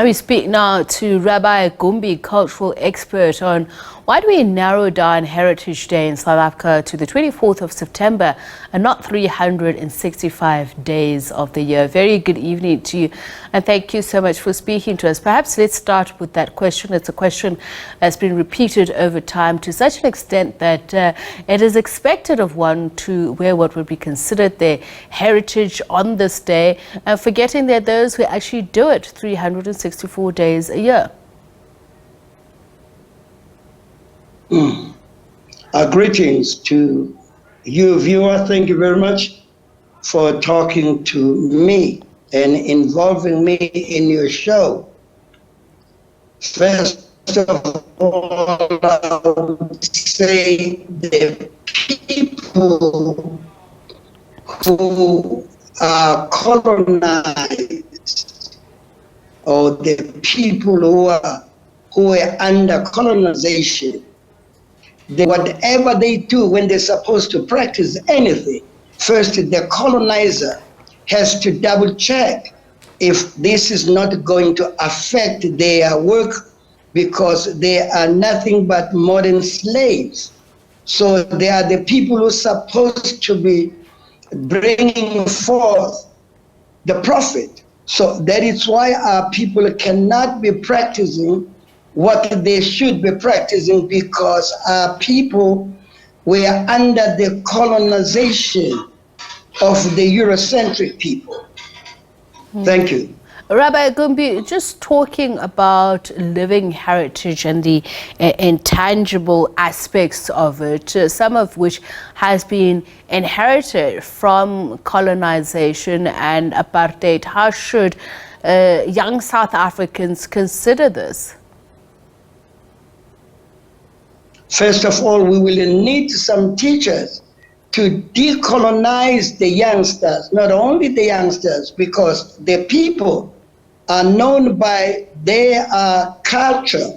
We speak now to Rabbi Gumbi, cultural expert, on why do we narrow down Heritage Day in South Africa to the 24th of September and not 365 days of the year. Very good evening to you, and thank you so much for speaking to us. Perhaps let's start with that question. It's a question that's been repeated over time to such an extent that it is expected of one to wear what would be considered their heritage on this day, and forgetting that those who actually do it 364 days a year. Greetings to you, viewer. Thank you very much for talking to me and involving me in your show. First of all, I would say the people who are colonized, or the people who are under colonization, whatever they do when they're supposed to practice anything, first the colonizer has to double check if this is not going to affect their work, because they are nothing but modern slaves. So they are the people who are supposed to be bringing forth the profit. So that is why our people cannot be practicing what they should be practicing, because our people were under the colonization of the Eurocentric people. Thank you. Rabbi Gumbi, just talking about living heritage and the intangible aspects of it, some of which has been inherited from colonization and apartheid. How should young South Africans consider this? First of all, we will need some teachers to decolonize the youngsters, not only the youngsters, because the people are known by their culture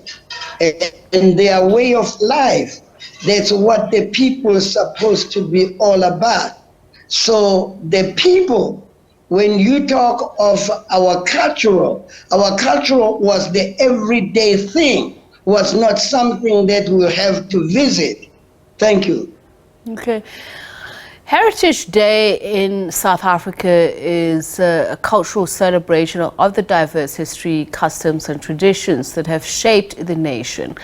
and their way of life. That's what the people are supposed to be all about. So the people, when you talk of our cultural was the everyday thing, was not something that we'll have to visit. Thank you. Okay. Heritage Day in South Africa is a cultural celebration of the diverse history, customs and traditions that have shaped the nation.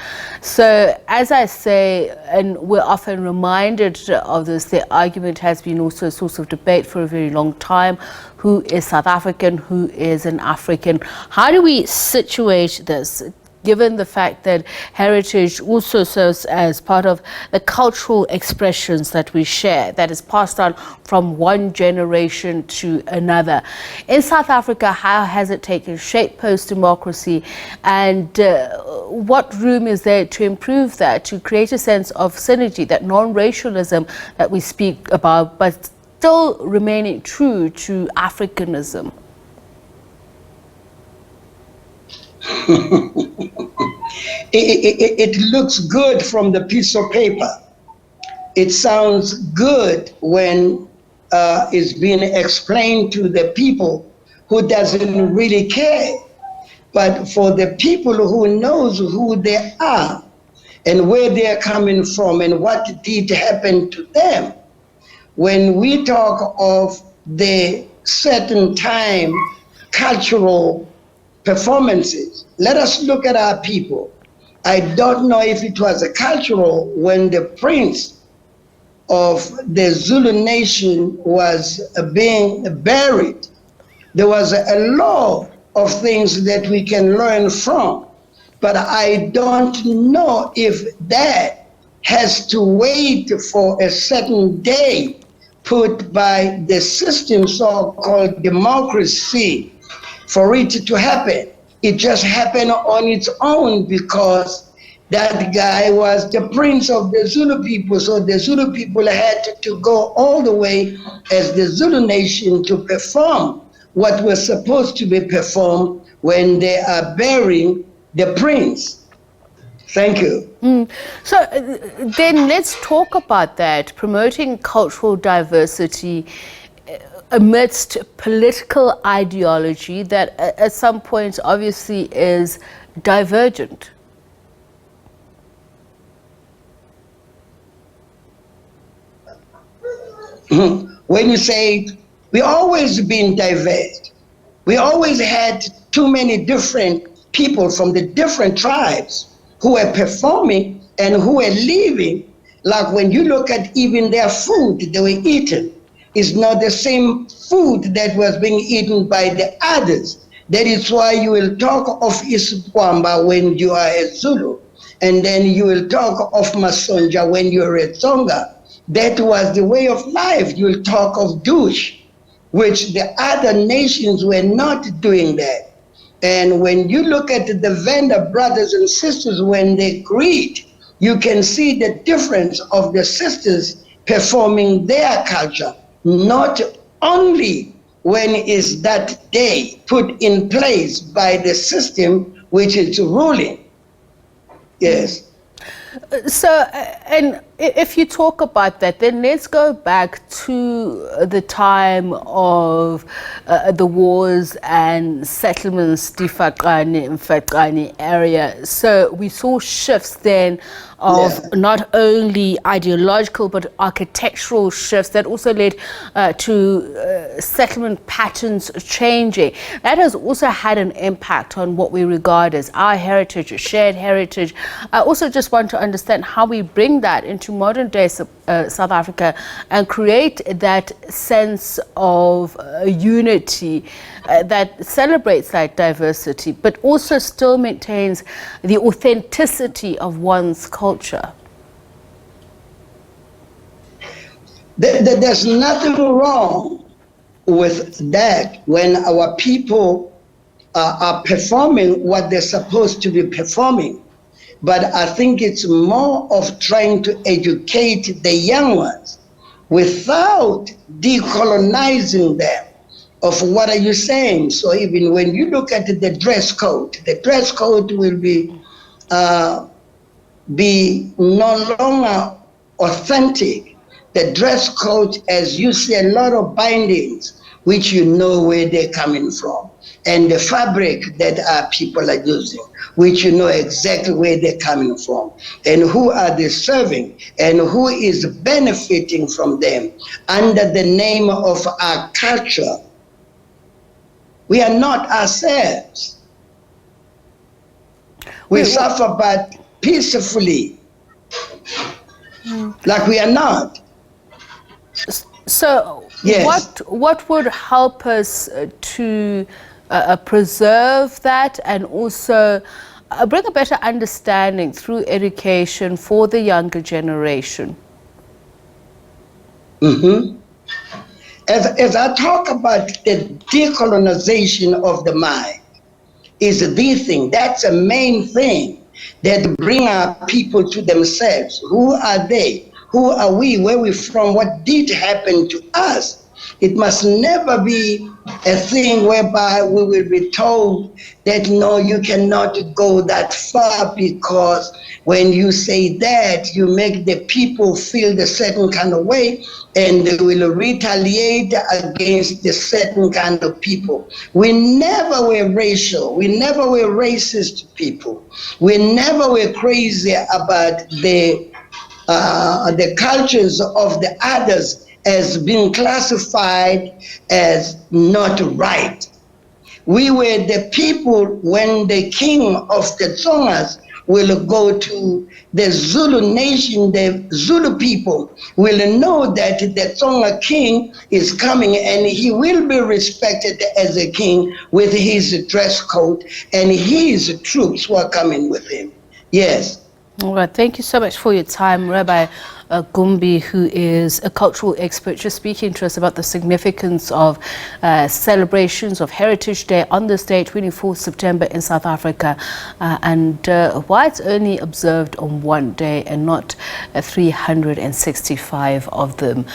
So, as I say, and we're often reminded of this, the argument has been also a source of debate for a very long time. Who is South African? Who is an African? How do we situate this, given the fact that heritage also serves as part of the cultural expressions that we share, that is passed on from one generation to another? In South Africa, how has it taken shape post-democracy, and what room is there to improve that, to create a sense of synergy, that non-racialism that we speak about, but still remaining true to Africanism? It looks good from the piece of paper. It sounds good when it's being explained to the people who doesn't really care. But for the people who knows who they are and where they are coming from and what did happen to them, when we talk of the certain time cultural performances, let us look at our people. I don't know if it was a cultural when the prince of the Zulu nation was being buried. There was a lot of things that we can learn from, but I don't know if that has to wait for a certain day put by the system, so-called democracy, for it to happen. It just happened on its own because that guy was the prince of the Zulu people. So the Zulu people had to go all the way as the Zulu nation to perform what was supposed to be performed when they are burying the prince. Thank you. So then let's talk about that, promoting cultural diversity. amidst political ideology that at some points obviously is divergent. When you say we always been diverse, we always had too many different people from the different tribes who were performing and who were living. Like when you look at even their food they were eating, it's not the same food that was being eaten by the others. That is why you will talk of Iskwamba when you are a Zulu, and then you will talk of Masonja when you're a Tsonga. That was the way of life. You will talk of douche, which the other nations were not doing that. And when you look at the Venda brothers and sisters, when they greet, you can see the difference of the sisters performing their culture, not only when is that day put in place by the system which is ruling. Yes. So, and if you talk about that, then let's go back to the time of the wars and settlements, Difaqani and Mfaqani area. So we saw shifts then of not only ideological but architectural shifts that also led to settlement patterns changing. That has also had an impact on what we regard as our heritage, shared heritage. I also just want to understand how we bring that into modern day South Africa and create that sense of unity that celebrates that diversity, but also still maintains the authenticity of one's culture. There's nothing wrong with that when our people are performing what they're supposed to be performing. But I think it's more of trying to educate the young ones without decolonizing them of what are you saying. So even when you look at the dress code will be no longer authentic. The dress code, as you see, a lot of bindings, which you know where they're coming from, and the fabric that our people are using, which you know exactly where they're coming from, and who are they serving, and who is benefiting from them under the name of our culture. We are not ourselves. We suffer but peacefully, like we are not. So yes. what would help us to preserve that and also bring a better understanding through education for the younger generation? As I talk about the decolonization of the mind, is the thing, that's a main thing that bring our people to themselves. Who are they? Who are we? Where we from? What did happen to us? It must never be a thing whereby we will be told that no, you cannot go that far, because when you say that, you make the people feel the certain kind of way and they will retaliate against the certain kind of people. We never were racial. We never were racist people. We never were crazy about the cultures of the others as being classified as not right. We were the people, when the king of the Tsongas will go to the Zulu nation, the Zulu people will know that the Tsonga king is coming and he will be respected as a king with his dress code and his troops who are coming with him. Yes. All right, thank you so much for your time, Rabbi Gumbi, who is a cultural expert, just speaking to us about the significance of celebrations of Heritage Day on this day, 24th September in South Africa, and why it's only observed on one day and not 365 of them.